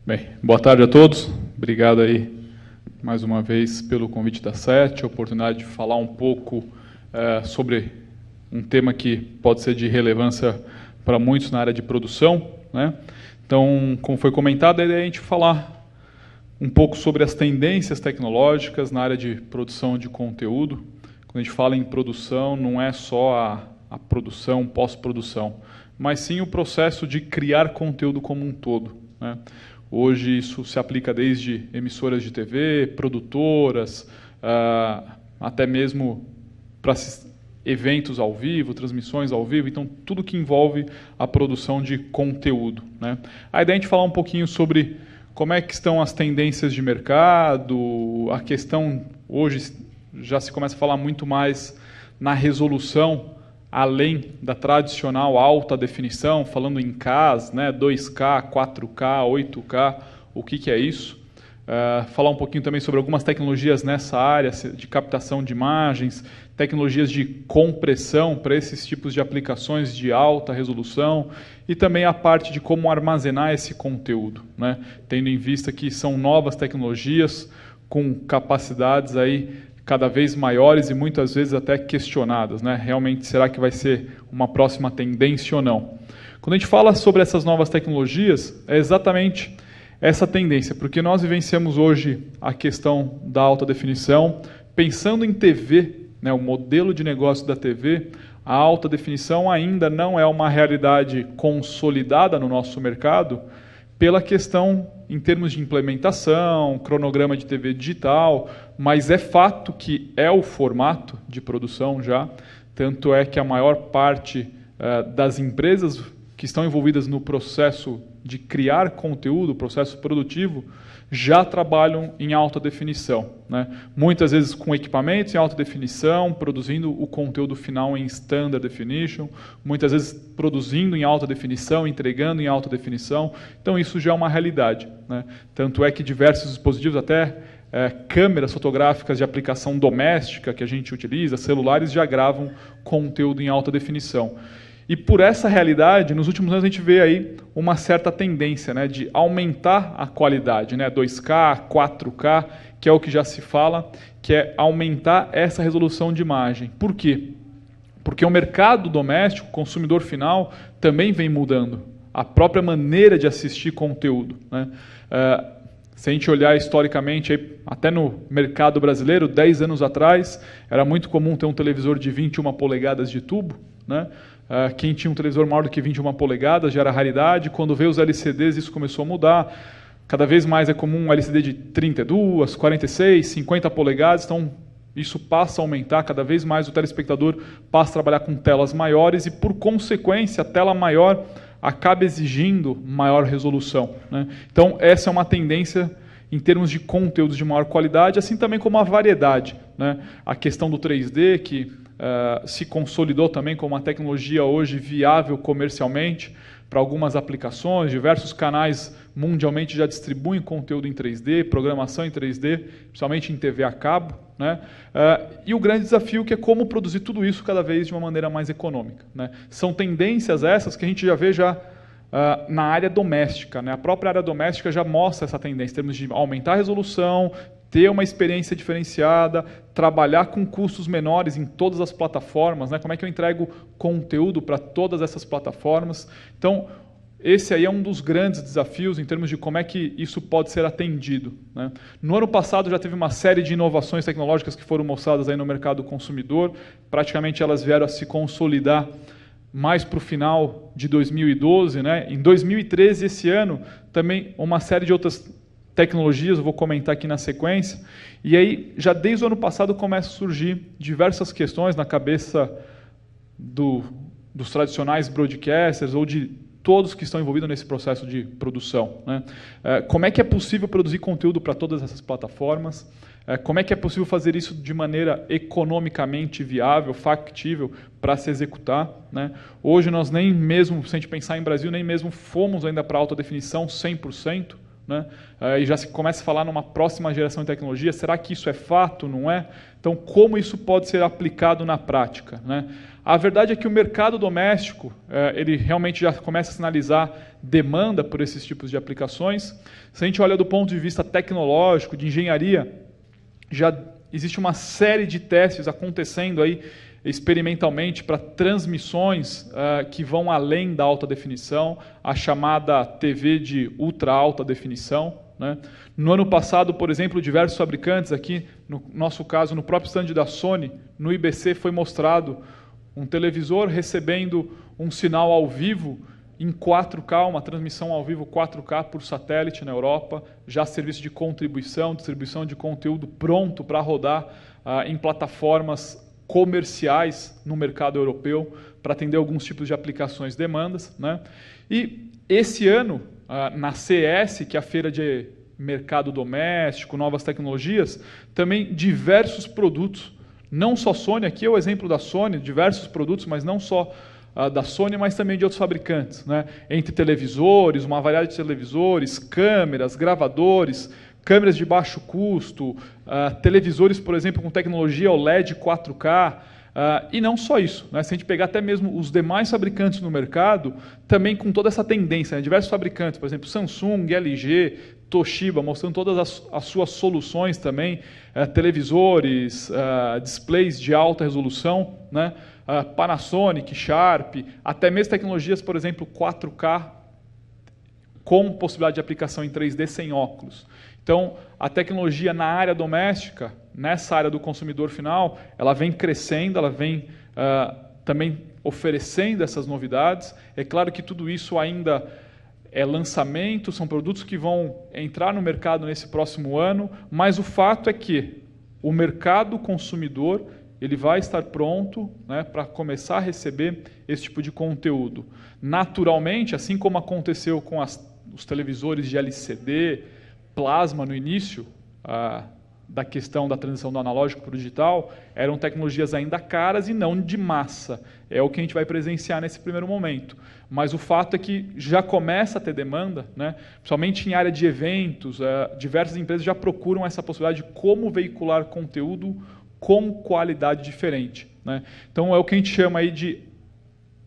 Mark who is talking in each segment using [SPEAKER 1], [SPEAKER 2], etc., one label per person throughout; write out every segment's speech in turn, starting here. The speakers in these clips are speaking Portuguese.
[SPEAKER 1] Bem, boa tarde a todos. Obrigado aí mais uma vez pelo convite da SET, a oportunidade de falar um pouco sobre um tema que pode ser de relevância para muitos na área de produção, né? Então, como foi comentado, a ideia é a gente falar um pouco sobre as tendências tecnológicas na área de produção de conteúdo. Quando a gente fala em produção, não é só a produção, pós-produção, mas sim o processo de criar conteúdo como um todo, né? Hoje isso se aplica desde emissoras de TV, produtoras, até mesmo para eventos ao vivo, transmissões ao vivo, então tudo que envolve a produção de conteúdo, né? A ideia é a gente falar um pouquinho sobre como é que estão as tendências de mercado, a questão hoje já se começa a falar muito mais na resolução, além da tradicional alta definição, falando em Ks, né, 2K, 4K, 8K, o que é isso? Falar um pouquinho também sobre algumas tecnologias nessa área de captação de imagens, tecnologias de compressão para esses tipos de aplicações de alta resolução e também a parte de como armazenar esse conteúdo, né, tendo em vista que são novas tecnologias com capacidades aí cada vez maiores e muitas vezes até questionadas, né? Realmente, será que vai ser uma próxima tendência ou não? Quando a gente fala sobre essas novas tecnologias, é exatamente essa tendência, porque nós vivenciamos hoje a questão da alta definição, pensando em TV, né, o modelo de negócio da TV, a alta definição ainda não é uma realidade consolidada no nosso mercado, pela questão em termos de implementação, cronograma de TV digital, mas é fato que é o formato de produção já, tanto é que a maior parte das empresas que estão envolvidas no processo de criar conteúdo, processo produtivo, já trabalham em alta definição, né? Muitas vezes com equipamentos em alta definição, produzindo o conteúdo final em standard definition, muitas vezes produzindo em alta definição, entregando em alta definição. Então isso já é uma realidade, né? Tanto é que diversos dispositivos, até câmeras fotográficas de aplicação doméstica que a gente utiliza, celulares, já gravam conteúdo em alta definição. E por essa realidade, nos últimos anos a gente vê aí uma certa tendência, né, de aumentar a qualidade, né, 2K, 4K, que é o que já se fala, que é aumentar essa resolução de imagem. Por quê? Porque o mercado doméstico, o consumidor final, também vem mudando. A própria maneira de assistir conteúdo, né? Se a gente olhar historicamente, aí, até no mercado brasileiro, 10 anos atrás, era muito comum ter um televisor de 21 polegadas de tubo, né? Quem tinha um televisor maior do que 21 polegadas já era raridade. Quando veio os LCDs, isso começou a mudar. Cada vez mais é comum um LCD de 32, 46, 50 polegadas. Então, isso passa a aumentar. Cada vez mais o telespectador passa a trabalhar com telas maiores e, por consequência, a tela maior acaba exigindo maior resolução, né? Então, essa é uma tendência em termos de conteúdos de maior qualidade, assim também como a variedade, né? A questão do 3D, que se consolidou também como uma tecnologia hoje viável comercialmente para algumas aplicações. Diversos canais mundialmente já distribuem conteúdo em 3D, programação em 3D, principalmente em TV a cabo, né? E o grande desafio que é como produzir tudo isso cada vez de uma maneira mais econômica, né? São tendências essas que a gente já vê na área doméstica, né? A própria área doméstica já mostra essa tendência, em termos de aumentar a resolução, ter uma experiência diferenciada, trabalhar com custos menores em todas as plataformas, né? Como é que eu entrego conteúdo para todas essas plataformas? Então, esse aí é um dos grandes desafios em termos de como é que isso pode ser atendido, né? No ano passado já teve uma série de inovações tecnológicas que foram mostradas aí no mercado consumidor, praticamente elas vieram a se consolidar mais para o final de 2012, né? Em 2013, esse ano, também uma série de outras tecnologias, eu vou comentar aqui na sequência, e aí já desde o ano passado começam a surgir diversas questões na cabeça dos tradicionais broadcasters ou de todos que estão envolvidos nesse processo de produção, né? Como é que é possível produzir conteúdo para todas essas plataformas? Como é que é possível fazer isso de maneira economicamente viável, factível para se executar, né? Hoje nós nem mesmo, se a gente pensar em Brasil, nem mesmo fomos ainda para alta definição 100%, né? E já se começa a falar numa próxima geração de tecnologia. Será que isso é fato, não é? Então, como isso pode ser aplicado na prática, né? A verdade é que o mercado doméstico, ele realmente já começa a sinalizar demanda por esses tipos de aplicações. Se a gente olha do ponto de vista tecnológico, de engenharia, já existe uma série de testes acontecendo aí experimentalmente para transmissões que vão além da alta definição, a chamada TV de ultra alta definição, né? No ano passado, por exemplo, diversos fabricantes, aqui no nosso caso, no próprio stand da Sony, no IBC foi mostrado um televisor recebendo um sinal ao vivo em 4K, uma transmissão ao vivo 4K por satélite na Europa, já serviço de distribuição de conteúdo pronto para rodar em plataformas comerciais no mercado europeu para atender alguns tipos de aplicações e demandas, né? E esse ano, na CES, que é a feira de mercado doméstico, novas tecnologias, também diversos produtos, não só Sony, aqui é o exemplo da Sony, diversos produtos, mas não só da Sony, mas também de outros fabricantes, né? Entre televisores, uma variedade de televisores, câmeras, gravadores, câmeras de baixo custo, televisores, por exemplo, com tecnologia OLED 4K, e não só isso, né? Se a gente pegar até mesmo os demais fabricantes no mercado, também com toda essa tendência, né? Diversos fabricantes, por exemplo, Samsung, LG, Toshiba, mostrando todas as suas soluções também, televisores, displays de alta resolução, né? Panasonic, Sharp, até mesmo tecnologias, por exemplo, 4K, com possibilidade de aplicação em 3D sem óculos. Então, a tecnologia na área doméstica, nessa área do consumidor final, ela vem crescendo, ela vem também oferecendo essas novidades. É claro que tudo isso ainda é lançamento, são produtos que vão entrar no mercado nesse próximo ano, mas o fato é que o mercado consumidor ele vai estar pronto, né, para começar a receber esse tipo de conteúdo. Naturalmente, assim como aconteceu com os televisores de LCD, plasma no início, da questão da transição do analógico para o digital, eram tecnologias ainda caras e não de massa. É o que a gente vai presenciar nesse primeiro momento. Mas o fato é que já começa a ter demanda, né? Principalmente em área de eventos, diversas empresas já procuram essa possibilidade de como veicular conteúdo com qualidade diferente, né? Então é o que a gente chama aí de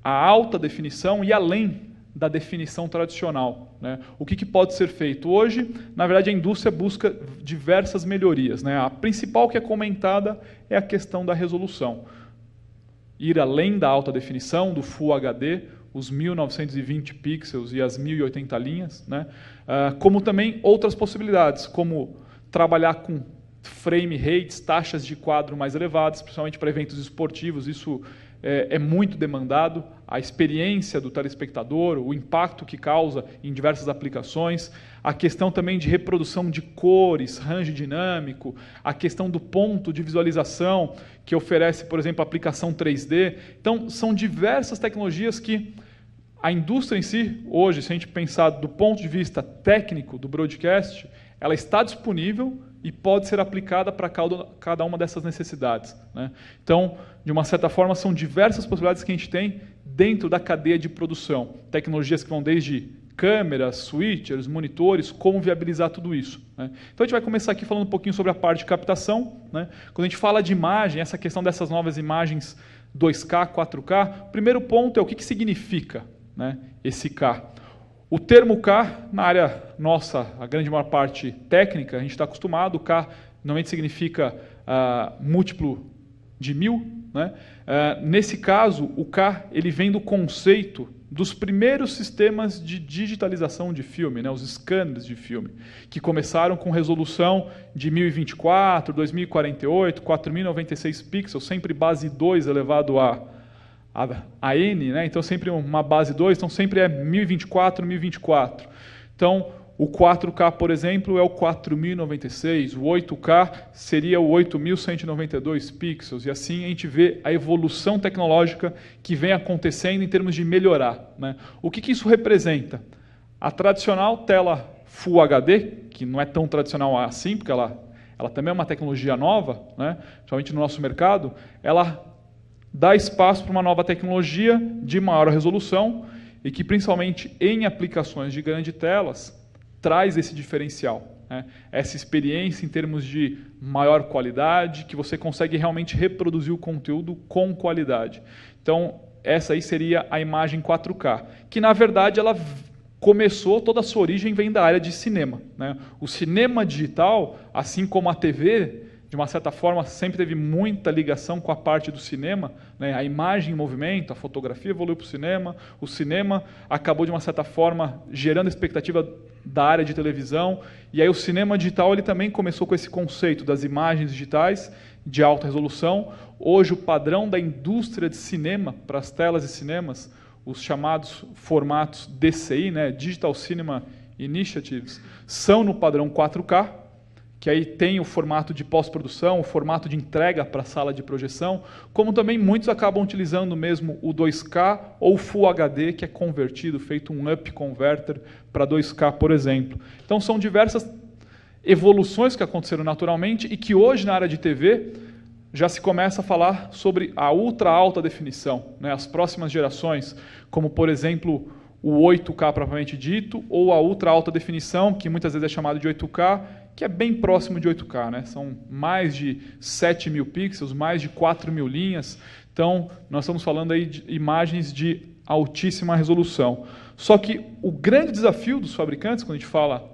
[SPEAKER 1] a alta definição e além da definição tradicional, né? O que pode ser feito? Hoje, na verdade, a indústria busca diversas melhorias, né? A principal que é comentada é a questão da resolução. Ir além da alta definição, do Full HD, os 1920 pixels e as 1080 linhas, né? Como também outras possibilidades, como trabalhar com frame rates, taxas de quadro mais elevadas, principalmente para eventos esportivos. Isso é muito demandado, a experiência do telespectador, o impacto que causa em diversas aplicações, a questão também de reprodução de cores, range dinâmico, a questão do ponto de visualização, que oferece, por exemplo, a aplicação 3D. Então, são diversas tecnologias que a indústria em si, hoje, se a gente pensar do ponto de vista técnico do broadcast, ela está disponível e pode ser aplicada para cada uma dessas necessidades, né? Então, de uma certa forma, são diversas possibilidades que a gente tem dentro da cadeia de produção. Tecnologias que vão desde câmeras, switchers, monitores, como viabilizar tudo isso, né? Então, a gente vai começar aqui falando um pouquinho sobre a parte de captação, né? Quando a gente fala de imagem, essa questão dessas novas imagens 2K, 4K, o primeiro ponto é o que significa, né, esse K. O termo K, na área nossa, a grande maior parte técnica, a gente está acostumado, o K normalmente significa múltiplo de 1000, né? Nesse caso, o K ele vem do conceito dos primeiros sistemas de digitalização de filme, né, os scanners de filme, que começaram com resolução de 1024, 2048, 4096 pixels, sempre base 2 elevado a N, né? Então sempre uma base 2, então sempre é 1024, 1024. Então o 4K, por exemplo, é o 4096, o 8K seria o 8192 pixels, e assim a gente vê a evolução tecnológica que vem acontecendo em termos de melhorar, né? O que isso representa? A tradicional tela Full HD, que não é tão tradicional assim, porque ela também é uma tecnologia nova, né? Principalmente no nosso mercado, ela dá espaço para uma nova tecnologia de maior resolução e que, principalmente em aplicações de grandes telas, traz esse diferencial, né? Essa experiência em termos de maior qualidade, que você consegue realmente reproduzir o conteúdo com qualidade. Então, essa aí seria a imagem 4K, que na verdade ela começou, toda a sua origem vem da área de cinema, né? O cinema digital, assim como a TV, de uma certa forma, sempre teve muita ligação com a parte do cinema, né? A imagem em movimento, a fotografia evoluiu para o cinema acabou, de uma certa forma, gerando expectativa da área de televisão, e aí o cinema digital ele também começou com esse conceito das imagens digitais de alta resolução. Hoje, o padrão da indústria de cinema para as telas de cinemas, os chamados formatos DCI, né? Digital Cinema Initiatives, são no padrão 4K, que aí tem o formato de pós-produção, o formato de entrega para a sala de projeção, como também muitos acabam utilizando mesmo o 2K ou o Full HD, que é convertido, feito um up converter para 2K, por exemplo. Então são diversas evoluções que aconteceram naturalmente e que hoje na área de TV já se começa a falar sobre a ultra alta definição, né? As próximas gerações, como por exemplo o 8K propriamente dito, ou a ultra alta definição, que muitas vezes é chamado de 8K, que é bem próximo de 8K, né? São mais de 7.000 pixels, mais de 4.000 linhas. Então, nós estamos falando aí de imagens de altíssima resolução. Só que o grande desafio dos fabricantes, quando a gente fala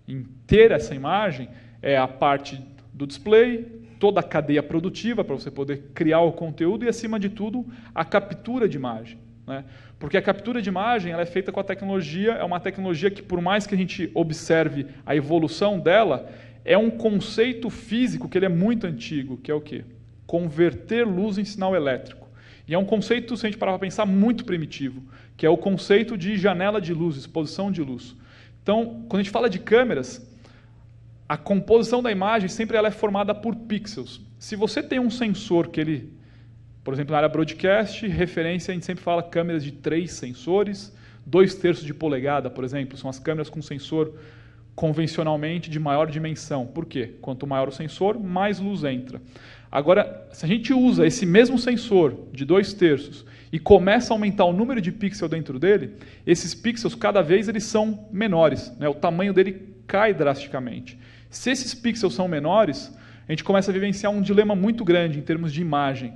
[SPEAKER 1] em ter essa imagem, é a parte do display, toda a cadeia produtiva para você poder criar o conteúdo e, acima de tudo, a captura de imagem, né? Porque a captura de imagem ela é feita com a tecnologia, é uma tecnologia que, por mais que a gente observe a evolução dela, é um conceito físico que ele é muito antigo, que é o quê? Converter luz em sinal elétrico. E é um conceito, se a gente parar para pensar, muito primitivo, que é o conceito de janela de luz, exposição de luz. Então, quando a gente fala de câmeras, a composição da imagem sempre ela é formada por pixels. Se você tem um sensor que ele, por exemplo, na área broadcast, referência, a gente sempre fala câmeras de 3 sensores, 2/3 de polegada, por exemplo, são as câmeras com sensor convencionalmente de maior dimensão. Por quê? Quanto maior o sensor, mais luz entra. Agora, se a gente usa esse mesmo sensor de 2/3 e começa a aumentar o número de pixels dentro dele, esses pixels cada vez eles são menores, né? O tamanho dele cai drasticamente. Se esses pixels são menores, a gente começa a vivenciar um dilema muito grande em termos de imagem.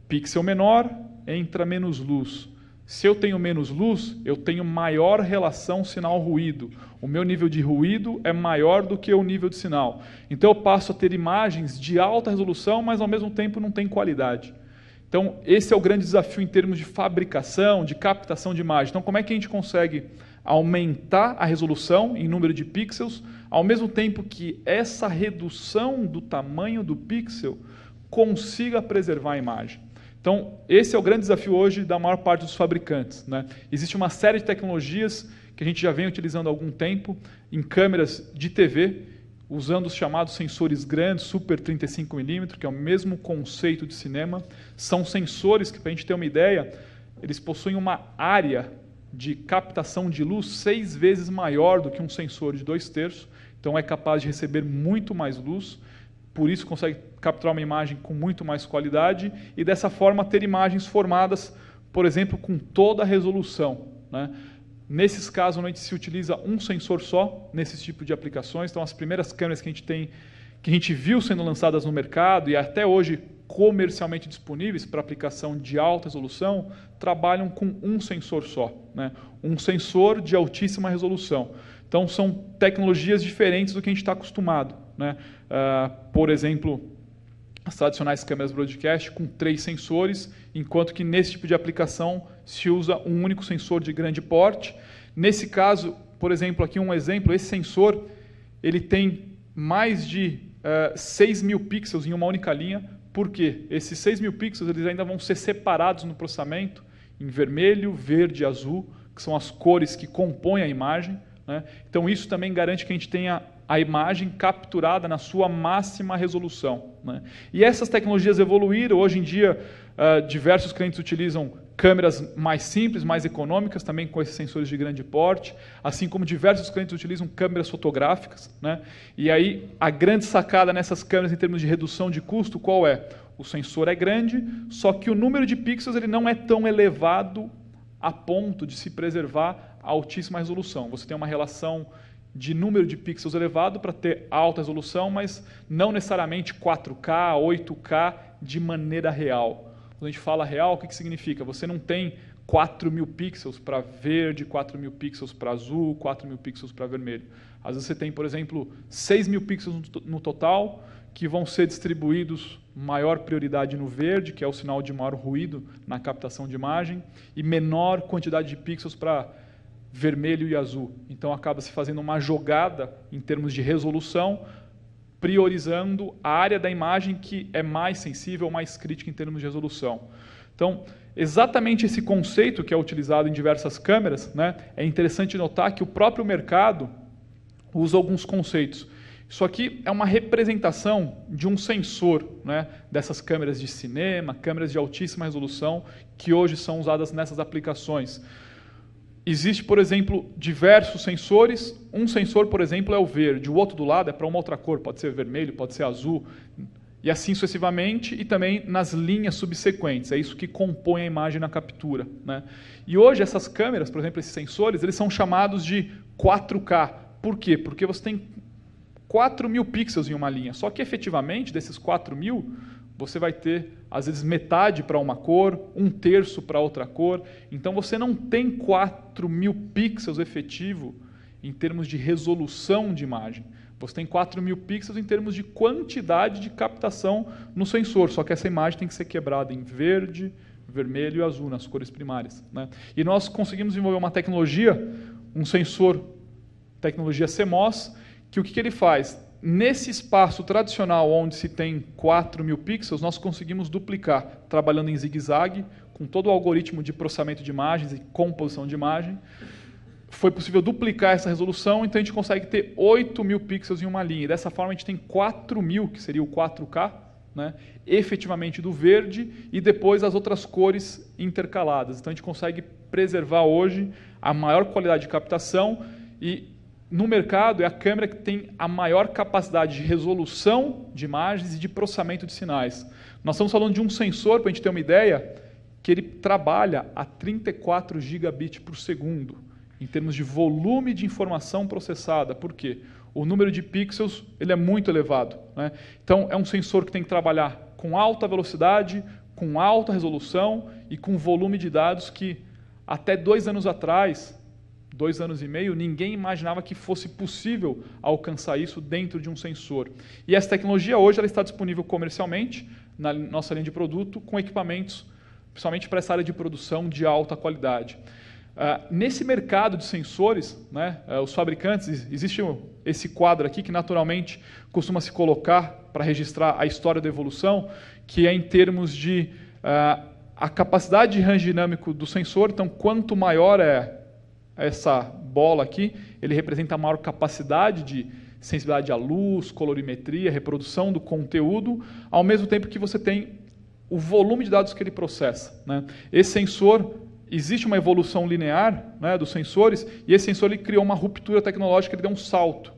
[SPEAKER 1] Pixel menor, entra menos luz. Se eu tenho menos luz, eu tenho maior relação sinal-ruído. O meu nível de ruído é maior do que o nível de sinal. Então eu passo a ter imagens de alta resolução, mas ao mesmo tempo não tem qualidade. Então esse é o grande desafio em termos de fabricação, de captação de imagem. Então como é que a gente consegue aumentar a resolução em número de pixels, ao mesmo tempo que essa redução do tamanho do pixel consiga preservar a imagem? Então, esse é o grande desafio hoje da maior parte dos fabricantes, né? Existe uma série de tecnologias que a gente já vem utilizando há algum tempo em câmeras de TV, usando os chamados sensores grandes, Super 35mm, que é o mesmo conceito de cinema. São sensores que, para a gente ter uma ideia, eles possuem uma área de captação de luz 6 vezes maior do que um sensor de 2/3, então é capaz de receber muito mais luz, por isso consegue capturar uma imagem com muito mais qualidade e dessa forma ter imagens formadas, por exemplo, com toda a resolução, né? Nesses casos, normalmente se utiliza um sensor só nesse tipo de aplicações, então as primeiras câmeras que a gente viu sendo lançadas no mercado e até hoje comercialmente disponíveis para aplicação de alta resolução, trabalham com um sensor só, né? Um sensor de altíssima resolução. Então, são tecnologias diferentes do que a gente está acostumado, né? Por exemplo, as tradicionais câmeras broadcast com 3 sensores, enquanto que nesse tipo de aplicação se usa um único sensor de grande porte. Nesse caso, por exemplo, aqui um exemplo, esse sensor ele tem mais de 6.000 pixels em uma única linha. Por quê? Esses 6.000 pixels eles ainda vão ser separados no processamento em vermelho, verde e azul, que são as cores que compõem a imagem, né? Então isso também garante que a gente tenha a imagem capturada na sua máxima resolução, né? E essas tecnologias evoluíram. Hoje em dia, diversos clientes utilizam câmeras mais simples, mais econômicas, também com esses sensores de grande porte, assim como diversos clientes utilizam câmeras fotográficas, né? E aí, a grande sacada nessas câmeras em termos de redução de custo, qual é? O sensor é grande, só que o número de pixels ele não é tão elevado a ponto de se preservar a altíssima resolução. Você tem uma relação de número de pixels elevado para ter alta resolução, mas não necessariamente 4K, 8K de maneira real. Quando a gente fala real, o que significa? Você não tem 4.000 pixels para verde, 4.000 pixels para azul, 4.000 pixels para vermelho. Às vezes você tem, por exemplo, 6.000 pixels no total, que vão ser distribuídos maior prioridade no verde, que é o sinal de maior ruído na captação de imagem, e menor quantidade de pixels para vermelho e azul. Então acaba se fazendo uma jogada em termos de resolução, priorizando a área da imagem que é mais sensível, mais crítica em termos de resolução. Então, exatamente esse conceito que é utilizado em diversas câmeras, né, é interessante notar que o próprio mercado usa alguns conceitos. Isso aqui é uma representação de um sensor, né, dessas câmeras de cinema, câmeras de altíssima resolução, que hoje são usadas nessas aplicações. Existe, por exemplo, diversos sensores. Um sensor, por exemplo, é o verde, o outro do lado é para uma outra cor, pode ser vermelho, pode ser azul, e assim sucessivamente, e também nas linhas subsequentes. É isso que compõe a imagem na captura, né? E hoje essas câmeras, por exemplo, esses sensores, eles são chamados de 4K. Por quê? Porque você tem 4.000 pixels em uma linha. Só que, efetivamente, desses 4.000, você vai ter, às vezes, metade para uma cor, 1/3 para outra cor. Então, você não tem 4.000 pixels efetivo em termos de resolução de imagem. Você tem 4.000 pixels em termos de quantidade de captação no sensor. Só que essa imagem tem que ser quebrada em verde, vermelho e azul, nas cores primárias, né? E nós conseguimos desenvolver uma tecnologia, um sensor, tecnologia CMOS, que o que ele faz? Nesse espaço tradicional onde se tem 4.000 pixels, nós conseguimos duplicar, trabalhando em zigue-zague, com todo o algoritmo de processamento de imagens e composição de imagem. Foi possível duplicar essa resolução, então a gente consegue ter 8.000 pixels em uma linha. E dessa forma a gente tem 4.000, que seria o 4K, né, efetivamente do verde, e depois as outras cores intercaladas. Então a gente consegue preservar hoje a maior qualidade de captação e no mercado é a câmera que tem a maior capacidade de resolução de imagens e de processamento de sinais. Nós estamos falando de um sensor, para a gente ter uma ideia, que ele trabalha a 34 gigabits por segundo, em termos de volume de informação processada. Por quê? O número de pixels ele é muito elevado, né? Então, é um sensor que tem que trabalhar com alta velocidade, com alta resolução e com volume de dados que, até 2 anos atrás, 2 anos e meio, ninguém imaginava que fosse possível alcançar isso dentro de um sensor. E essa tecnologia hoje ela está disponível comercialmente na nossa linha de produto com equipamentos, principalmente para essa área de produção de alta qualidade. Nesse mercado de sensores, né, os fabricantes, existe esse quadro aqui que naturalmente costuma se colocar para registrar a história da evolução, que é em termos de a capacidade de range dinâmico do sensor. Então, quanto maior é essa bola aqui, ele representa a maior capacidade de sensibilidade à luz, colorimetria, reprodução do conteúdo, ao mesmo tempo que você tem o volume de dados que ele processa, né? Esse sensor, existe uma evolução linear, né, dos sensores, e esse sensor ele criou uma ruptura tecnológica, ele deu um salto.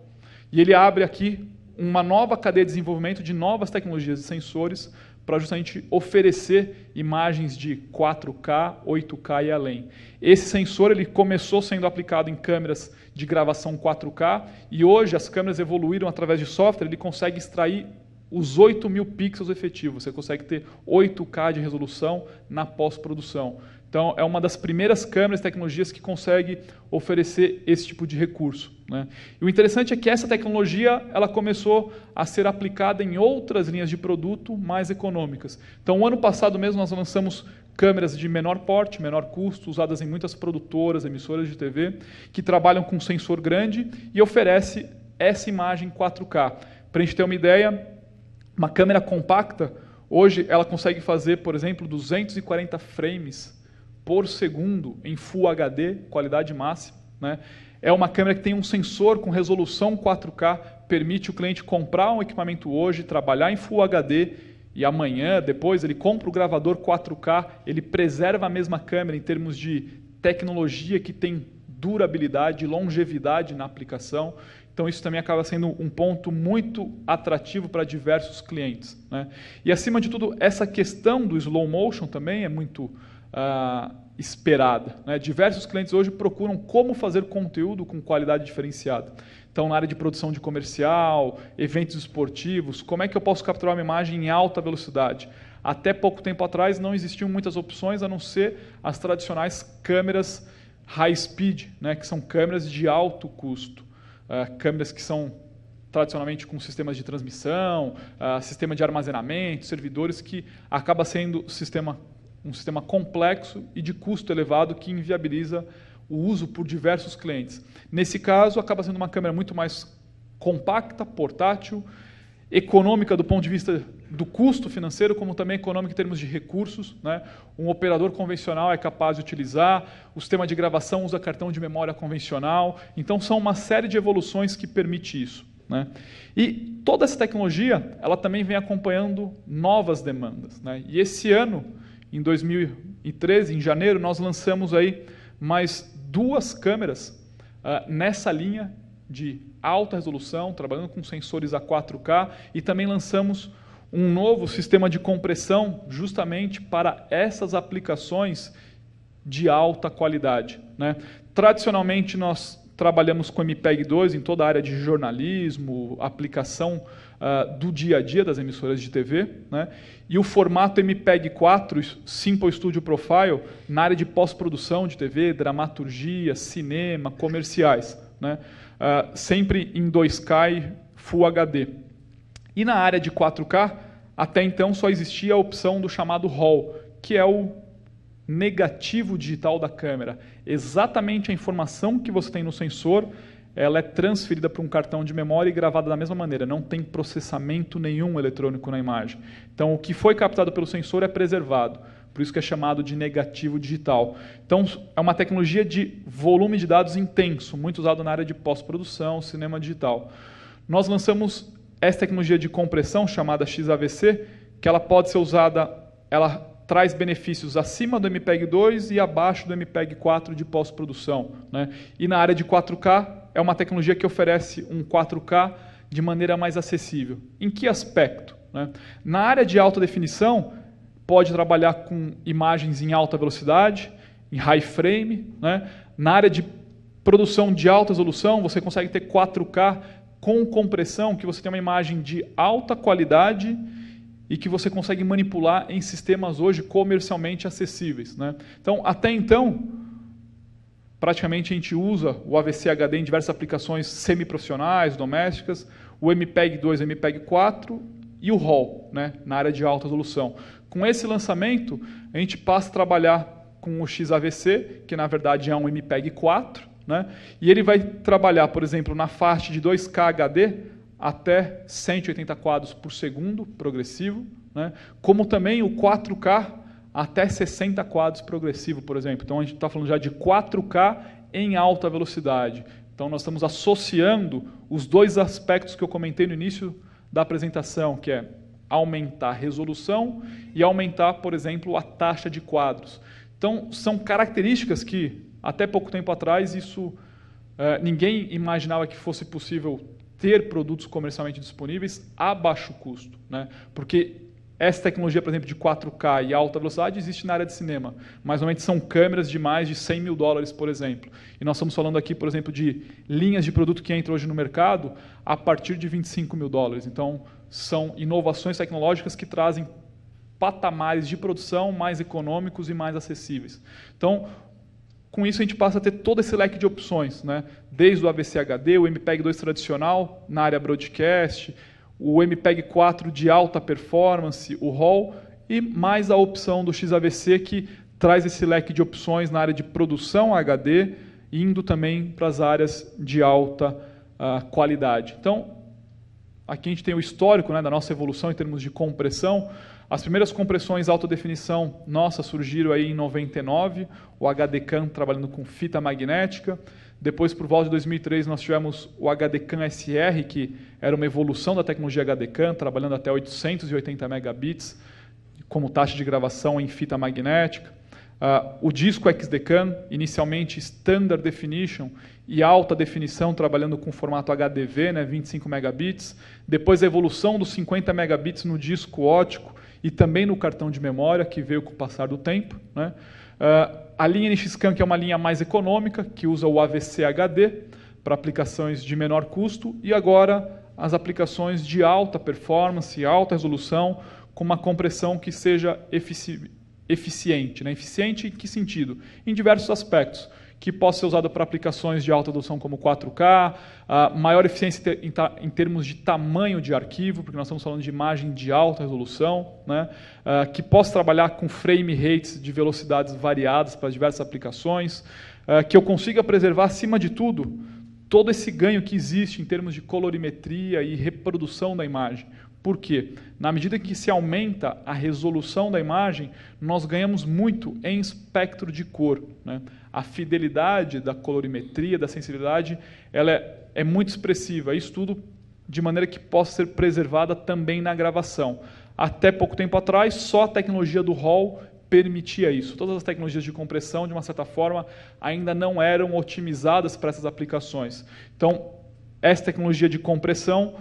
[SPEAKER 1] E ele abre aqui uma nova cadeia de desenvolvimento de novas tecnologias de sensores para justamente oferecer imagens de 4K, 8K e além. Esse sensor ele começou sendo aplicado em câmeras de gravação 4K e hoje as câmeras evoluíram através de software, ele consegue extrair os 8.000 pixels efetivos, você consegue ter 8K de resolução na pós-produção. Então, é uma das primeiras câmeras e tecnologias que consegue oferecer esse tipo de recurso, né? E o interessante é que essa tecnologia ela começou a ser aplicada em outras linhas de produto mais econômicas. Então, o ano passado mesmo nós lançamos câmeras de menor porte, menor custo, usadas em muitas produtoras, emissoras de TV, que trabalham com sensor grande e oferece essa imagem 4K. Para a gente ter uma ideia, uma câmera compacta, hoje ela consegue fazer, por exemplo, 240 frames por segundo em Full HD, qualidade máxima, né? É uma câmera que tem um sensor com resolução 4K, permite o cliente comprar um equipamento hoje, trabalhar em Full HD e amanhã, depois, ele compra o gravador 4K, ele preserva a mesma câmera em termos de tecnologia que tem durabilidade, longevidade na aplicação. Então, isso também acaba sendo um ponto muito atrativo para diversos clientes, né? E, acima de tudo, essa questão do slow motion também é muito esperada, né? Diversos clientes hoje procuram como fazer conteúdo com qualidade diferenciada. Então, na área de produção de comercial, eventos esportivos, como é que eu posso capturar uma imagem em alta velocidade? Até pouco tempo atrás não existiam muitas opções a não ser as tradicionais câmeras high speed, né? Que são câmeras de alto custo, câmeras que são tradicionalmente com sistemas de transmissão, sistema de armazenamento, servidores, que acaba sendo um sistema complexo e de custo elevado que inviabiliza o uso por diversos clientes. Nesse caso, acaba sendo uma câmera muito mais compacta, portátil, econômica do ponto de vista do custo financeiro, como também econômica em termos de recursos, né? Um operador convencional é capaz de utilizar, o sistema de gravação usa cartão de memória convencional, então são uma série de evoluções que permite isso, né? E toda essa tecnologia, ela também vem acompanhando novas demandas, né? E esse ano, em 2013, em janeiro, nós lançamos aí mais 2 câmeras nessa linha de alta resolução, trabalhando com sensores a 4K, e também lançamos um novo sistema de compressão justamente para essas aplicações de alta qualidade, né? Tradicionalmente, nós trabalhamos com MPEG-2 em toda a área de jornalismo, aplicação do dia a dia das emissoras de TV, né? E o formato MPEG-4, Simple Studio Profile, na área de pós-produção de TV, dramaturgia, cinema, comerciais, né? Sempre em 2K e Full HD. E na área de 4K, até então só existia a opção do chamado RAW, que é o negativo digital da câmera. Exatamente a informação que você tem no sensor, ela é transferida para um cartão de memória e gravada da mesma maneira. Não tem processamento nenhum eletrônico na imagem. Então, o que foi captado pelo sensor é preservado. Por isso que é chamado de negativo digital. Então, é uma tecnologia de volume de dados intenso, muito usado na área de pós-produção, cinema digital. Nós lançamos essa tecnologia de compressão, chamada XAVC, que ela pode ser usada, ela traz benefícios acima do MPEG-2 e abaixo do MPEG-4 de pós-produção, né? E na área de 4K, é uma tecnologia que oferece um 4K de maneira mais acessível. Em que aspecto, né? Na área de alta definição, pode trabalhar com imagens em alta velocidade, em high frame, né? Na área de produção de alta resolução, você consegue ter 4K com compressão, que você tem uma imagem de alta qualidade e que você consegue manipular em sistemas hoje comercialmente acessíveis, né? Então, até então, praticamente a gente usa o AVC HD em diversas aplicações semiprofissionais, domésticas, o MPEG-2, MPEG-4 e o RAW, né, na área de alta resolução. Com esse lançamento, a gente passa a trabalhar com o XAVC, que na verdade é um MPEG-4, né, e ele vai trabalhar, por exemplo, na faixa de 2K HD até 180 quadros por segundo, progressivo, né, como também o 4K até 60 quadros progressivo, por exemplo. Então, a gente está falando já de 4K em alta velocidade. Então, nós estamos associando os 2 aspectos que eu comentei no início da apresentação, que é aumentar a resolução e aumentar, por exemplo, a taxa de quadros. Então, são características que, até pouco tempo atrás, ninguém imaginava que fosse possível ter produtos comercialmente disponíveis a baixo custo, né? Porque essa tecnologia, por exemplo, de 4K e alta velocidade existe na área de cinema, mas normalmente são câmeras de mais de $100 mil, por exemplo. E nós estamos falando aqui, por exemplo, de linhas de produto que entram hoje no mercado a partir de $25 mil. Então, são inovações tecnológicas que trazem patamares de produção mais econômicos e mais acessíveis. Então, com isso a gente passa a ter todo esse leque de opções, né? Desde o AVC HD, o MPEG-2 tradicional na área broadcast, o MPEG-4 de alta performance, o RAW, e mais a opção do XAVC, que traz esse leque de opções na área de produção HD, indo também para as áreas de alta qualidade. Então, aqui a gente tem o histórico, né, da nossa evolução em termos de compressão. As primeiras compressões alta definição nossas surgiram aí em 99, o HDCAM trabalhando com fita magnética. Depois, por volta de 2003, nós tivemos o HDCAM SR, que era uma evolução da tecnologia HDCAM, trabalhando até 880 megabits, como taxa de gravação em fita magnética. O disco XDCAM, inicialmente Standard Definition e alta definição, trabalhando com formato HDV, né, 25 megabits. Depois a evolução dos 50 megabits no disco óptico e também no cartão de memória, que veio com o passar do tempo, né. A linha NX-Scan, que é uma linha mais econômica, que usa o AVC HD para aplicações de menor custo, e agora as aplicações de alta performance, alta resolução, com uma compressão que seja eficiente. Né? Eficiente em que sentido? Em diversos aspectos, que possa ser usado para aplicações de alta resolução como 4K, maior eficiência em termos de tamanho de arquivo, porque nós estamos falando de imagem de alta resolução, né? Que possa trabalhar com frame rates de velocidades variadas para diversas aplicações, que eu consiga preservar, acima de tudo, todo esse ganho que existe em termos de colorimetria e reprodução da imagem. Por quê? Na medida que se aumenta a resolução da imagem, nós ganhamos muito em espectro de cor. Né? A fidelidade da colorimetria, da sensibilidade, ela é muito expressiva. Isso tudo de maneira que possa ser preservada também na gravação. Até pouco tempo atrás, só a tecnologia do RAW permitia isso. Todas as tecnologias de compressão, de uma certa forma, ainda não eram otimizadas para essas aplicações. Então, essa tecnologia de compressão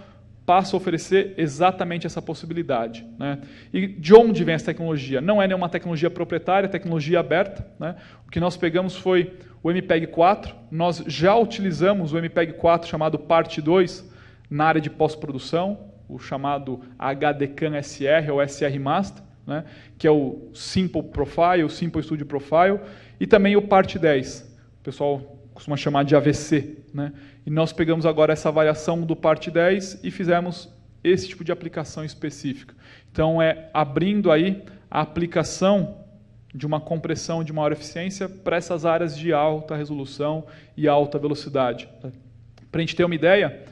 [SPEAKER 1] passa a oferecer exatamente essa possibilidade. Né? E de onde vem essa tecnologia? Não é nenhuma tecnologia proprietária, é tecnologia aberta. Né? O que nós pegamos foi o MPEG-4, nós já utilizamos o MPEG-4 chamado Parte 2 na área de pós-produção, o chamado HDCAM SR ou SR Master, né? Que é o Simple Profile, o Simple Studio Profile, e também o Parte 10, o pessoal costuma chamar de AVC. Né? E nós pegamos agora essa variação do Parte 10 e fizemos esse tipo de aplicação específica. Então, abrindo aí a aplicação de uma compressão de maior eficiência para essas áreas de alta resolução e alta velocidade. Para a gente ter uma ideia,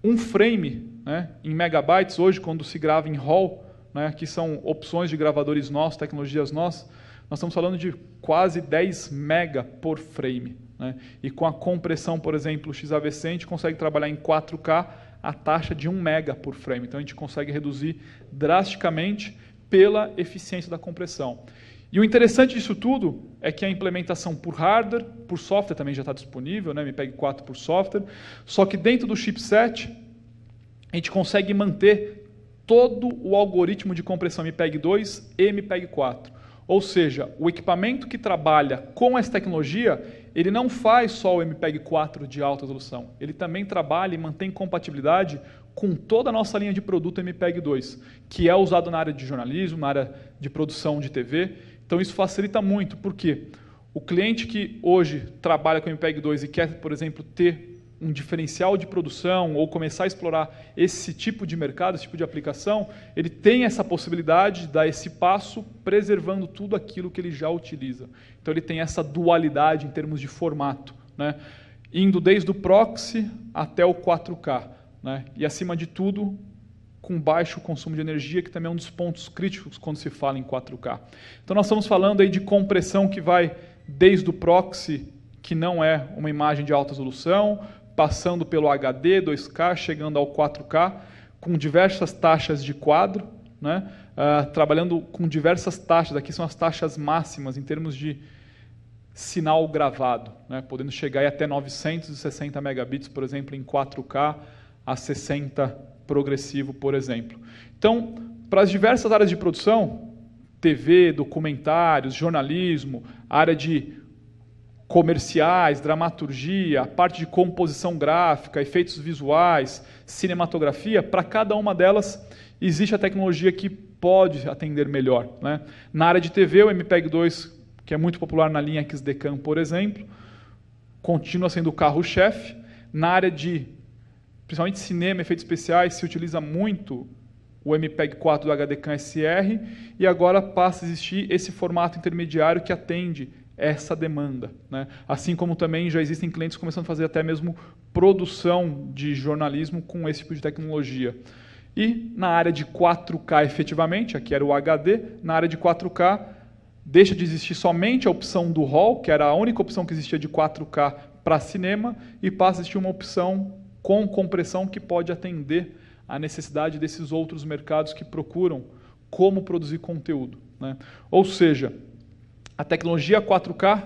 [SPEAKER 1] um frame, né, em megabytes, hoje, quando se grava em RAW, né, que são opções de gravadores nossos, tecnologias nossas, nós estamos falando de quase 10 mega por frame. Né? E com a compressão, por exemplo, XAVC, a gente consegue trabalhar em 4K a taxa de 1 mega por frame. Então, a gente consegue reduzir drasticamente pela eficiência da compressão. E o interessante disso tudo é que a implementação por hardware, por software também já está disponível, né? MPEG-4 por software, só que dentro do chipset a gente consegue manter todo o algoritmo de compressão MPEG-2 e MPEG-4. Ou seja, o equipamento que trabalha com essa tecnologia, ele não faz só o MPEG-4 de alta resolução, ele também trabalha e mantém compatibilidade com toda a nossa linha de produto MPEG-2, que é usado na área de jornalismo, na área de produção de TV. Então isso facilita muito, porque o cliente que hoje trabalha com MPEG-2 e quer, por exemplo, ter um diferencial de produção ou começar a explorar esse tipo de mercado, esse tipo de aplicação, ele tem essa possibilidade de dar esse passo preservando tudo aquilo que ele já utiliza. Então ele tem essa dualidade em termos de formato, né? Indo desde o proxy até o 4K, né? E acima de tudo com baixo consumo de energia, que também é um dos pontos críticos quando se fala em 4K. Então nós estamos falando aí de compressão que vai desde o proxy, que não é uma imagem de alta resolução, passando pelo HD, 2K, chegando ao 4K, com diversas taxas de quadro, né? Trabalhando com diversas taxas, aqui são as taxas máximas em termos de sinal gravado, né? Podendo chegar aí até 960 megabits, por exemplo, em 4K, a 60 progressivo, por exemplo. Então, para as diversas áreas de produção, TV, documentários, jornalismo, área de comerciais, dramaturgia, a parte de composição gráfica, efeitos visuais, cinematografia, para cada uma delas existe a tecnologia que pode atender melhor. Né? Na área de TV, o MPEG-2, que é muito popular na linha XDCAM, por exemplo, continua sendo o carro-chefe. Na área de, principalmente cinema, efeitos especiais, se utiliza muito o MPEG-4 do HDCAM SR, e agora passa a existir esse formato intermediário que atende essa demanda. Né? Assim como também já existem clientes começando a fazer até mesmo produção de jornalismo com esse tipo de tecnologia. E na área de 4K efetivamente, aqui era o HD, na área de 4K deixa de existir somente a opção do RAW, que era a única opção que existia de 4K para cinema, e passa a existir uma opção com compressão que pode atender a necessidade desses outros mercados que procuram como produzir conteúdo. Né? Ou seja, a tecnologia 4K,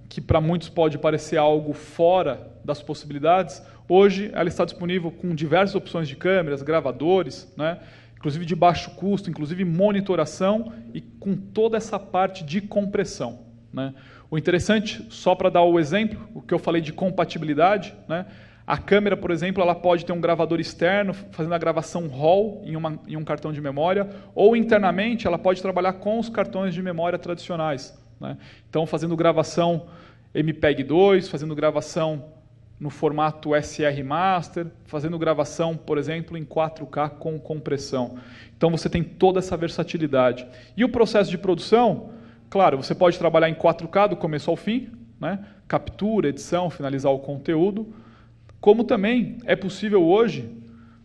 [SPEAKER 1] que para muitos pode parecer algo fora das possibilidades, hoje ela está disponível com diversas opções de câmeras, gravadores, né? Inclusive de baixo custo, inclusive monitoração e com toda essa parte de compressão. né? O interessante, só para dar o exemplo, o que eu falei de compatibilidade, né? A câmera, por exemplo, ela pode ter um gravador externo fazendo a gravação RAW em um cartão de memória, ou internamente ela pode trabalhar com os cartões de memória tradicionais, né? Então, fazendo gravação MPEG-2, fazendo gravação no formato SR Master, fazendo gravação, por exemplo, em 4K com compressão. Então, você tem toda essa versatilidade. E o processo de produção, claro, você pode trabalhar em 4K do começo ao fim, né? Captura, edição, finalizar o conteúdo, como também é possível hoje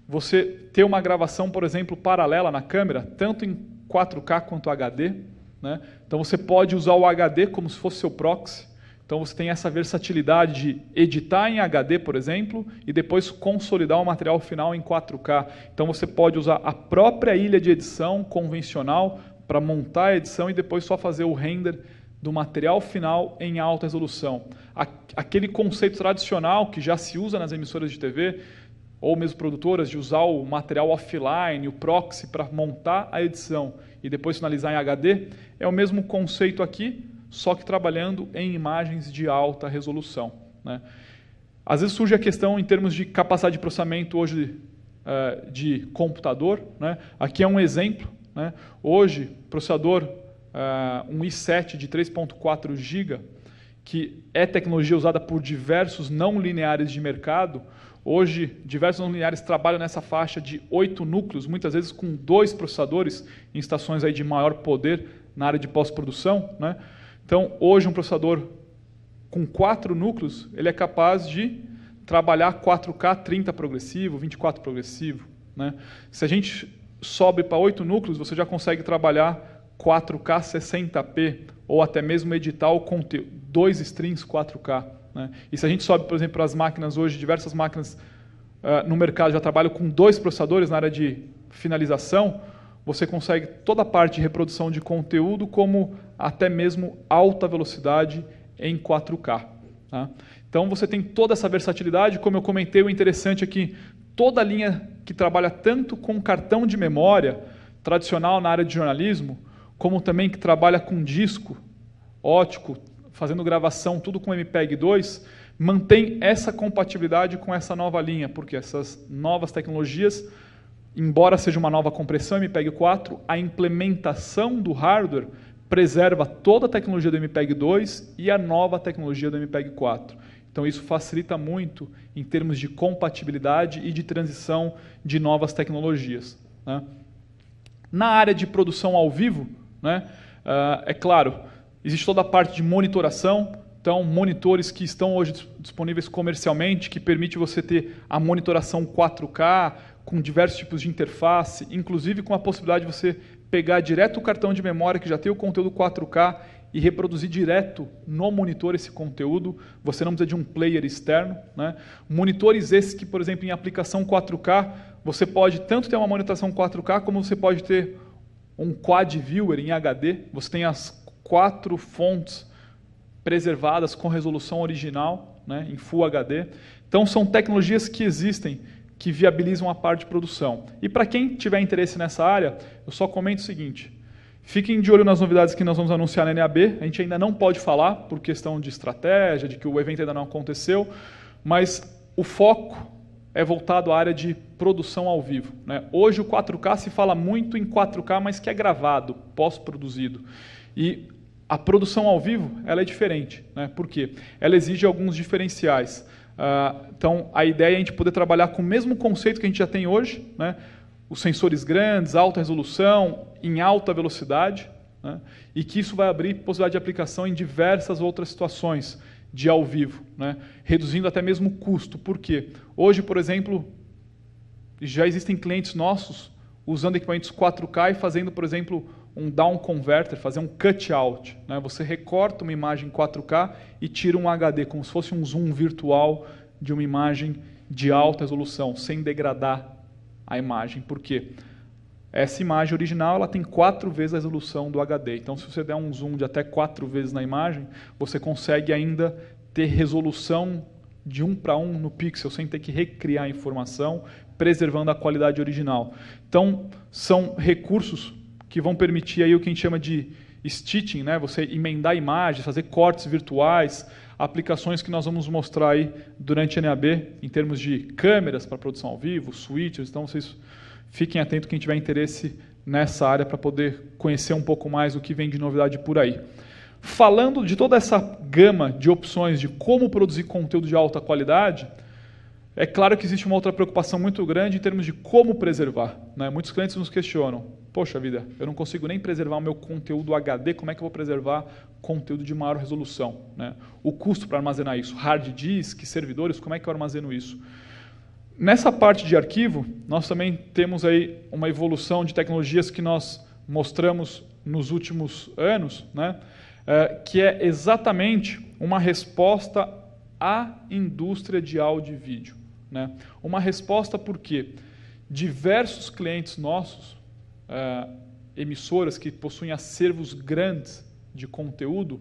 [SPEAKER 1] você ter uma gravação, por exemplo, paralela na câmera, tanto em 4K quanto HD, né? Então você pode usar o HD como se fosse seu proxy. Então você tem essa versatilidade de editar em HD, por exemplo, e depois consolidar o material final em 4K. Então você pode usar a própria ilha de edição convencional para montar a edição e depois só fazer o render do material final em alta resolução. Aquele conceito tradicional que já se usa nas emissoras de TV, ou mesmo produtoras, de usar o material offline, o proxy, para montar a edição e depois finalizar em HD, é o mesmo conceito aqui, só que trabalhando em imagens de alta resolução, né? Às vezes surge a questão em termos de capacidade de processamento hoje de computador, né? Aqui é um exemplo, né? Hoje, processador um i7 de 3.4 GB, que é tecnologia usada por diversos não lineares de mercado. Hoje, diversos não lineares trabalham nessa faixa de 8 núcleos, muitas vezes com 2 processadores em estações aí de maior poder na área de pós-produção, né? Então, hoje um processador com 4 núcleos, ele é capaz de trabalhar 4K 30 progressivo, 24 progressivo, né? Se a gente sobe para 8 núcleos, você já consegue trabalhar 4K 60p, ou até mesmo editar o conteúdo, 2 streams 4K, né? E se a gente sobe, por exemplo, para as máquinas hoje, diversas máquinas no mercado já trabalham com 2 processadores na área de finalização, você consegue toda a parte de reprodução de conteúdo, como até mesmo alta velocidade em 4K, tá? Então você tem toda essa versatilidade, como eu comentei, o interessante é que toda a linha que trabalha tanto com cartão de memória tradicional na área de jornalismo, como também que trabalha com disco ótico, fazendo gravação tudo com MPEG-2, mantém essa compatibilidade com essa nova linha, porque essas novas tecnologias, embora seja uma nova compressão MPEG-4, a implementação do hardware preserva toda a tecnologia do MPEG-2 e a nova tecnologia do MPEG-4. Então isso facilita muito em termos de compatibilidade e de transição de novas tecnologias, né? Na área de produção ao vivo, né, é claro, existe toda a parte de monitoração. Então, monitores que estão hoje disponíveis comercialmente, que permite você ter a monitoração 4K, com diversos tipos de interface, inclusive com a possibilidade de você pegar direto o cartão de memória que já tem o conteúdo 4K e reproduzir direto no monitor esse conteúdo. Você não precisa de um player externo, né? Monitores esses que, por exemplo, em aplicação 4K, você pode tanto ter uma monitoração 4K, como você pode ter um quad viewer em HD. Você tem as 4 fontes preservadas com resolução original, né, em Full HD. Então, são tecnologias que existem, que viabilizam a parte de produção. E para quem tiver interesse nessa área, eu só comento o seguinte: fiquem de olho nas novidades que nós vamos anunciar na NAB. A gente ainda não pode falar por questão de estratégia, de que o evento ainda não aconteceu, mas o foco é voltado à área de produção ao vivo, né? Hoje o 4K se fala muito em 4K, mas que é gravado, pós-produzido. E a produção ao vivo ela é diferente, né? Por quê? Ela exige alguns diferenciais. Então, a ideia é a gente poder trabalhar com o mesmo conceito que a gente já tem hoje, né? Os sensores grandes, alta resolução, em alta velocidade, né? E que isso vai abrir possibilidade de aplicação em diversas outras situações de ao vivo, né? Reduzindo até mesmo o custo. Por quê? Hoje, por exemplo, já existem clientes nossos usando equipamentos 4K e fazendo, por exemplo, um down converter, fazer um cutout, né? Você recorta uma imagem 4K e tira um HD, como se fosse um zoom virtual de uma imagem de alta resolução, sem degradar a imagem. Por quê? Essa imagem original ela tem 4 vezes a resolução do HD. Então, se você der um zoom de até 4 vezes na imagem, você consegue ainda ter resolução de 1 para 1 no pixel, sem ter que recriar a informação, preservando a qualidade original. Então, são recursos que vão permitir aí o que a gente chama de stitching, né? Você emendar imagens, fazer cortes virtuais, aplicações que nós vamos mostrar aí durante a NAB, em termos de câmeras para produção ao vivo, switches. Então, vocês fiquem atentos quem tiver interesse nessa área para poder conhecer um pouco mais o que vem de novidade por aí. Falando de toda essa gama de opções de como produzir conteúdo de alta qualidade, é claro que existe uma outra preocupação muito grande em termos de como preservar, né? Muitos clientes nos questionam, poxa vida, eu não consigo nem preservar o meu conteúdo HD, como é que eu vou preservar conteúdo de maior resolução, né? O custo para armazenar isso, hard disk, servidores, como é que eu armazeno isso? Nessa parte de arquivo, nós também temos aí uma evolução de tecnologias que nós mostramos nos últimos anos, né? Que é exatamente uma resposta à indústria de áudio e vídeo, né? Uma resposta porque diversos clientes nossos, emissoras que possuem acervos grandes de conteúdo,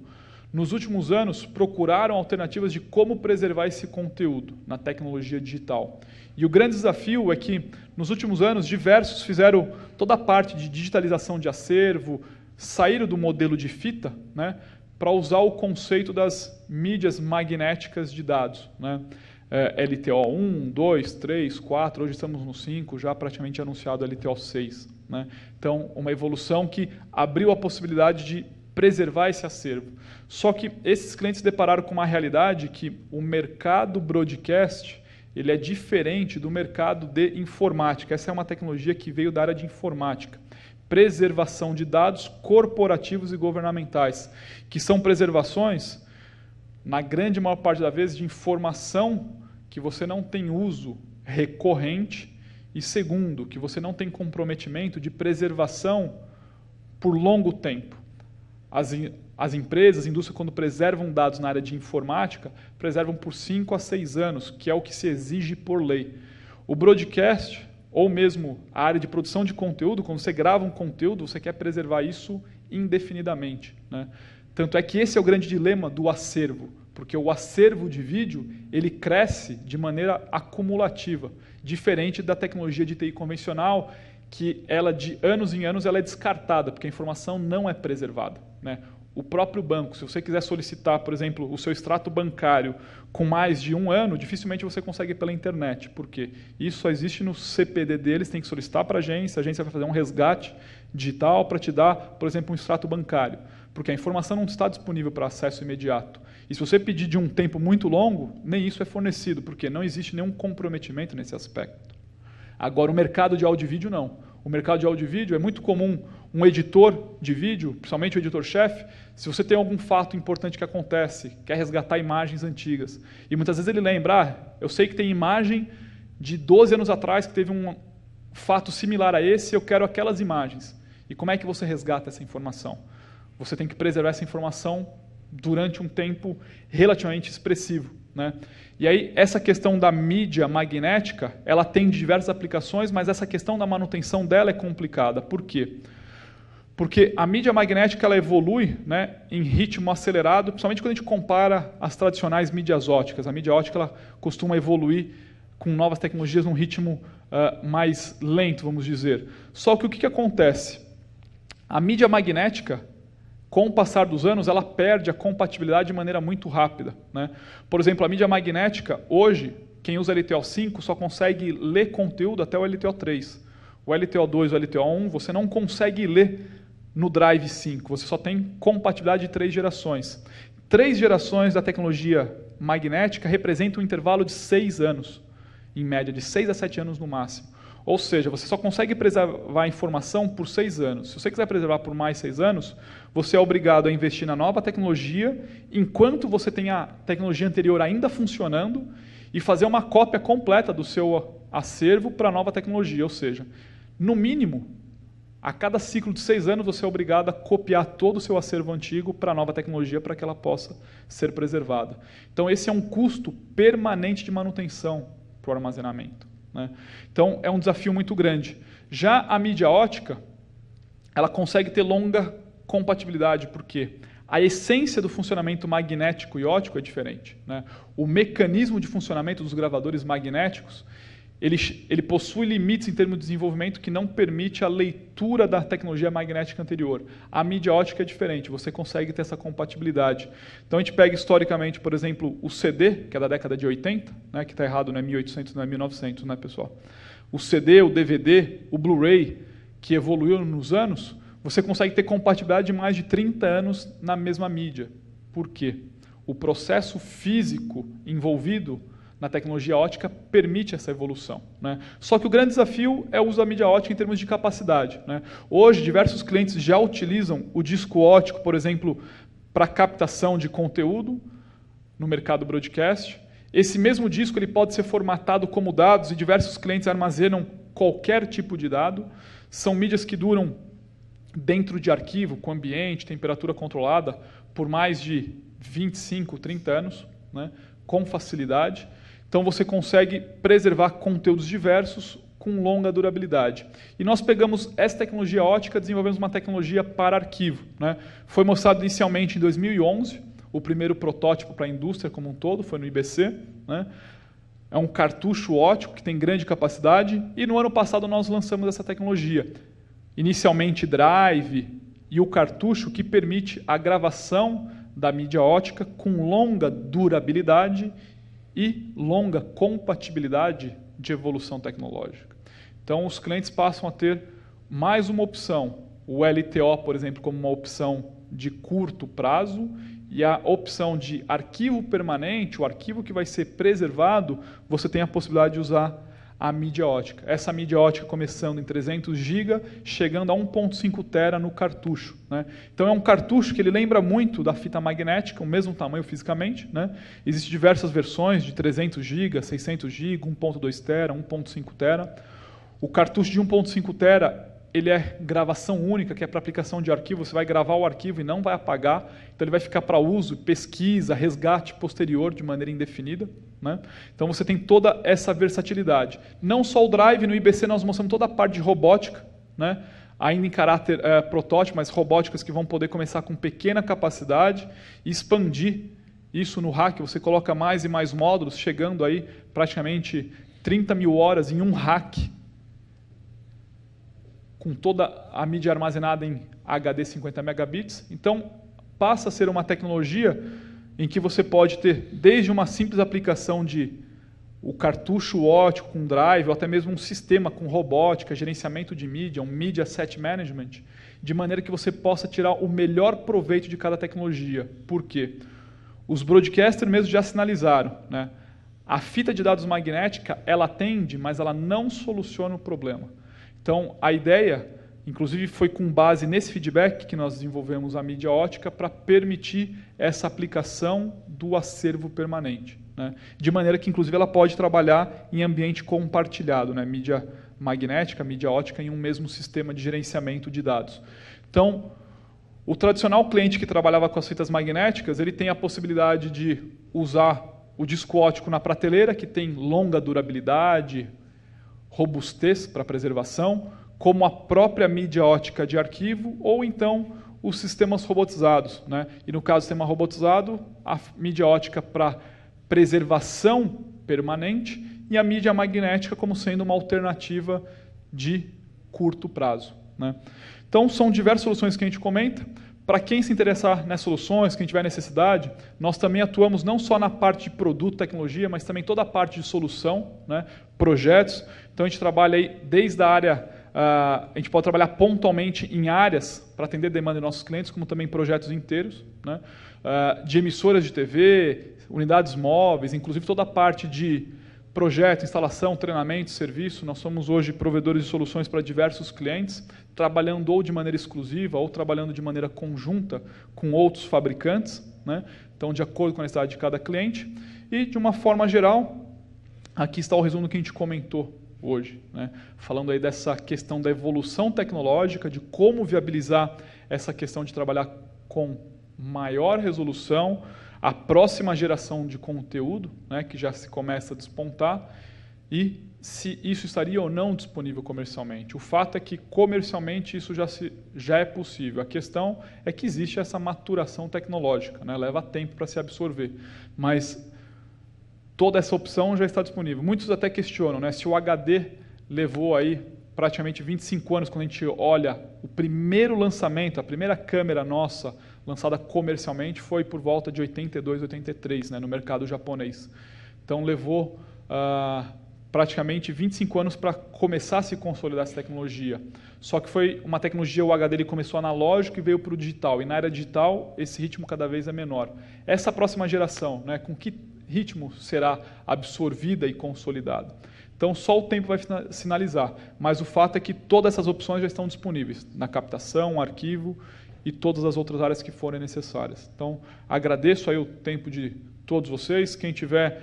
[SPEAKER 1] nos últimos anos procuraram alternativas de como preservar esse conteúdo na tecnologia digital. E o grande desafio é que, nos últimos anos, diversos fizeram toda a parte de digitalização de acervo, saíram do modelo de fita, né, para usar o conceito das mídias magnéticas de dados, né? LTO 1, 2, 3, 4, hoje estamos no 5, já praticamente anunciado LTO 6. Né? Então, uma evolução que abriu a possibilidade de preservar esse acervo. Só que esses clientes se depararam com uma realidade que o mercado broadcast ele é diferente do mercado de informática. Essa é uma tecnologia que veio da área de informática. Preservação de dados corporativos e governamentais, que são preservações, na grande maior parte das vezes, de informação que você não tem uso recorrente e, segundo, que você não tem comprometimento de preservação por longo tempo. As empresas, a indústria, quando preservam dados na área de informática, preservam por 5 a 6 anos, que é o que se exige por lei. O broadcast, ou mesmo a área de produção de conteúdo, quando você grava um conteúdo, você quer preservar isso indefinidamente, né? Tanto é que esse é o grande dilema do acervo, porque o acervo de vídeo ele cresce de maneira acumulativa, diferente da tecnologia de TI convencional, que ela de anos em anos ela é descartada, porque a informação não é preservada, né? O próprio banco, se você quiser solicitar, por exemplo, o seu extrato bancário com mais de 1 ano, dificilmente você consegue pela internet. Por quê? Isso só existe no CPD deles, tem que solicitar para a agência vai fazer um resgate digital para te dar, por exemplo, um extrato bancário, porque a informação não está disponível para acesso imediato. E se você pedir de um tempo muito longo, nem isso é fornecido, porque não existe nenhum comprometimento nesse aspecto. Agora, o mercado de áudio e vídeo, não. O mercado de áudio e vídeo é muito comum um editor de vídeo, principalmente o editor-chefe, se você tem algum fato importante que acontece, quer resgatar imagens antigas. E muitas vezes ele lembra, eu sei que tem imagem de 12 anos atrás que teve um fato similar a esse, eu quero aquelas imagens. E como é que você resgata essa informação? Você tem que preservar essa informação durante um tempo relativamente expressivo, né? E aí, essa questão da mídia magnética, ela tem diversas aplicações, mas essa questão da manutenção dela é complicada. Por quê? Porque a mídia magnética ela evolui, né, em ritmo acelerado, principalmente quando a gente compara as tradicionais mídias óticas. A mídia ótica ela costuma evoluir com novas tecnologias num ritmo mais lento, vamos dizer. Só que o que acontece? A mídia magnética, com o passar dos anos, ela perde a compatibilidade de maneira muito rápida, né? Por exemplo, a mídia magnética, hoje, quem usa LTO 5 só consegue ler conteúdo até o LTO 3. O LTO 2 e o LTO 1 você não consegue ler no Drive 5, você só tem compatibilidade de 3 gerações. 3 gerações da tecnologia magnética representam um intervalo de 6 anos, em média, de 6 a 7 anos no máximo. Ou seja, você só consegue preservar a informação por 6 anos. Se você quiser preservar por mais 6 anos, você é obrigado a investir na nova tecnologia, enquanto você tem a tecnologia anterior ainda funcionando, e fazer uma cópia completa do seu acervo para a nova tecnologia. Ou seja, no mínimo, a cada ciclo de 6 anos, você é obrigado a copiar todo o seu acervo antigo para a nova tecnologia, para que ela possa ser preservada. Então, esse é um custo permanente de manutenção para o armazenamento, né? Então, é um desafio muito grande. Já a mídia ótica, ela consegue ter longa compatibilidade, porque a essência do funcionamento magnético e óptico é diferente, né? O mecanismo de funcionamento dos gravadores magnéticos, ele possui limites em termos de desenvolvimento que não permite a leitura da tecnologia magnética anterior. A mídia ótica é diferente, você consegue ter essa compatibilidade. Então a gente pega historicamente, por exemplo, o CD, que é da década de 80, né, que está errado, não é 1800, não é 1900, né, pessoal? O CD, o DVD, o Blu-ray, que evoluiu nos anos, você consegue ter compatibilidade de mais de 30 anos na mesma mídia. Por quê? O processo físico envolvido na tecnologia ótica permite essa evolução, né? Só que o grande desafio é o uso da mídia ótica em termos de capacidade, né? Hoje, diversos clientes já utilizam o disco ótico, por exemplo, para captação de conteúdo no mercado broadcast. Esse mesmo disco ele pode ser formatado como dados e diversos clientes armazenam qualquer tipo de dado. São mídias que duram dentro de arquivo, com ambiente, temperatura controlada, por mais de 25, 30 anos, né? Com facilidade. Então você consegue preservar conteúdos diversos com longa durabilidade. E nós pegamos essa tecnologia ótica e desenvolvemos uma tecnologia para arquivo, né? Foi mostrado inicialmente em 2011, o primeiro protótipo para a indústria como um todo, foi no IBC, né? É um cartucho ótico que tem grande capacidade e no ano passado nós lançamos essa tecnologia. Inicialmente drive e o cartucho que permite a gravação da mídia ótica com longa durabilidade e longa compatibilidade de evolução tecnológica. Então, os clientes passam a ter mais uma opção, o LTO, por exemplo, como uma opção de curto prazo, e a opção de arquivo permanente, o arquivo que vai ser preservado, você tem a possibilidade de usar a mídia ótica. Essa mídia ótica começando em 300 GB, chegando a 1.5 TB no cartucho, né? Então é um cartucho que ele lembra muito da fita magnética, o mesmo tamanho fisicamente, né? Existem diversas versões de 300 GB, 600 GB, 1.2 TB, 1.5 TB. O cartucho de 1.5 TB ele é gravação única, que é para aplicação de arquivo, você vai gravar o arquivo e não vai apagar, então ele vai ficar para uso, pesquisa, resgate posterior de maneira indefinida, né? Então você tem toda essa versatilidade. Não só o drive, no IBC nós mostramos toda a parte de robótica, né? Ainda em caráter protótipo, mas robóticas que vão poder começar com pequena capacidade e expandir isso no rack, você coloca mais e mais módulos, chegando aí praticamente 30 mil horas em um rack, com toda a mídia armazenada em HD 50 megabits. Então, passa a ser uma tecnologia em que você pode ter desde uma simples aplicação de o cartucho ótico com drive, ou até mesmo um sistema com robótica, gerenciamento de mídia, um Media Asset Management, de maneira que você possa tirar o melhor proveito de cada tecnologia. Por quê? Os broadcasters mesmo já sinalizaram, né? A fita de dados magnética, ela atende, mas ela não soluciona o problema. Então, a ideia, inclusive, foi com base nesse feedback que nós desenvolvemos a mídia ótica para permitir essa aplicação do acervo permanente, né? De maneira que, inclusive, ela pode trabalhar em ambiente compartilhado, né? Mídia magnética, mídia ótica em um mesmo sistema de gerenciamento de dados. Então, o tradicional cliente que trabalhava com as fitas magnéticas, ele tem a possibilidade de usar o disco ótico na prateleira, que tem longa durabilidade, robustez para preservação, como a própria mídia ótica de arquivo, ou então os sistemas robotizados, né? E no caso do sistema robotizado, a mídia ótica para preservação permanente e a mídia magnética como sendo uma alternativa de curto prazo, né? Então, são diversas soluções que a gente comenta. Para quem se interessar nessas soluções, quem tiver necessidade, nós também atuamos não só na parte de produto, tecnologia, mas também toda a parte de solução, né? Projetos. Então, a gente trabalha aí desde a área, a gente pode trabalhar pontualmente em áreas para atender a demanda de nossos clientes, como também projetos inteiros, né? De emissoras de TV, unidades móveis, inclusive toda a parte de projeto, instalação, treinamento, serviço. Nós somos hoje provedores de soluções para diversos clientes, trabalhando ou de maneira exclusiva ou trabalhando de maneira conjunta com outros fabricantes, né? Então, de acordo com a necessidade de cada cliente. E, de uma forma geral, aqui está o resumo que a gente comentou hoje, né? Falando aí dessa questão da evolução tecnológica, de como viabilizar essa questão de trabalhar com maior resolução, a próxima geração de conteúdo, né, que já se começa a despontar, e se isso estaria ou não disponível comercialmente. O fato é que comercialmente isso já é possível. A questão é que existe essa maturação tecnológica, né, leva tempo para se absorver. Mas toda essa opção já está disponível. Muitos até questionam, né, se o HD levou aí praticamente 25 anos, quando a gente olha o primeiro lançamento, a primeira câmera nossa lançada comercialmente foi por volta de 82, 83, né, no mercado japonês. Então levou praticamente 25 anos para começar a se consolidar essa tecnologia. Só que foi uma tecnologia, o HD ele começou analógico e veio para o digital. E na era digital, esse ritmo cada vez é menor. Essa próxima geração, né, com que ritmo será absorvida e consolidada? Então, só o tempo vai sinalizar. Mas o fato é que todas essas opções já estão disponíveis na captação, arquivo e todas as outras áreas que forem necessárias. Então, agradeço aí o tempo de todos vocês. Quem tiver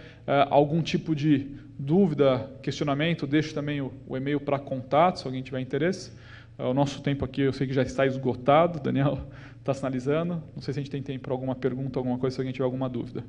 [SPEAKER 1] algum tipo de dúvida, questionamento, deixe também o e-mail para contato, se alguém tiver interesse. O nosso tempo aqui eu sei que já está esgotado, o Daniel está sinalizando. Não sei se a gente tem tempo para alguma pergunta, alguma coisa, se alguém tiver alguma dúvida.